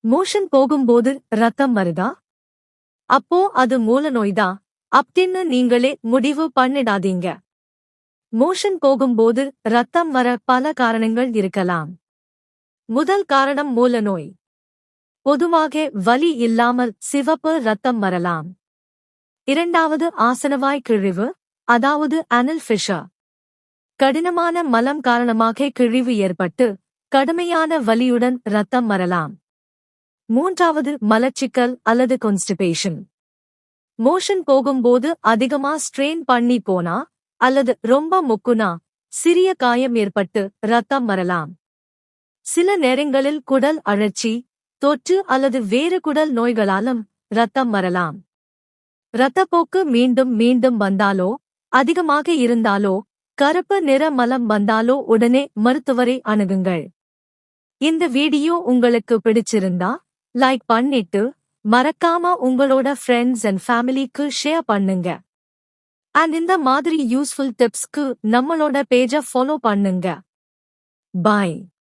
Motion போகும்போது ரத்தம் வருதா? அப்போ அது மூல நோய்தான் அப்படின்னு நீங்களே முடிவு பண்ணிடாதீங்க. மோஷன் போகும்போது ரத்தம் வர பல காரணங்கள் இருக்கலாம். முதல் காரணம் மூல நோய். பொதுவாக வலி இல்லாமல் சிவப்பு ரத்தம் வரலாம். இரண்டாவது ஆசனவாய் கிழிவு, அதாவது அனல் ஃபிஷர். கடினமான மலம் காரணமாக கிழிவு ஏற்பட்டு கடுமையான வலியுடன் ரத்தம் வரலாம். மூன்றாவது மலச்சிக்கல் அல்லது கான்ஸ்டிபேஷன். மோஷன் போகும்போது அதிகமா ஸ்ட்ரெயின் பண்ணி போனா அல்லது ரொம்ப முக்குனா சிறிய காயம் ஏற்பட்டு ரத்தம் வரலாம். சில நேரங்களில் குடல் அழற்சி, தொற்று அல்லது வேறு குடல் நோய்களாலும் ரத்தம் வரலாம். இரத்தப்போக்கு மீண்டும் மீண்டும் வந்தாலோ, அதிகமாக இருந்தாலோ, கருப்பு நிற மலம் வந்தாலோ உடனே மருத்துவரை அணுகுங்கள். இந்த வீடியோ உங்களுக்கு பிடிச்சிருந்தா லைக் பண்ணிட்டு மறக்காம உங்களோட ஃப்ரெண்ட்ஸ் அண்ட் ஃபேமிலிக்கு ஷேர் பண்ணுங்க. அண்ட் இந்த மாதிரி யூஸ்ஃபுல் டிப்ஸ்க்கு நம்மளோட பேஜை ஃபாலோ பண்ணுங்க. பாய்.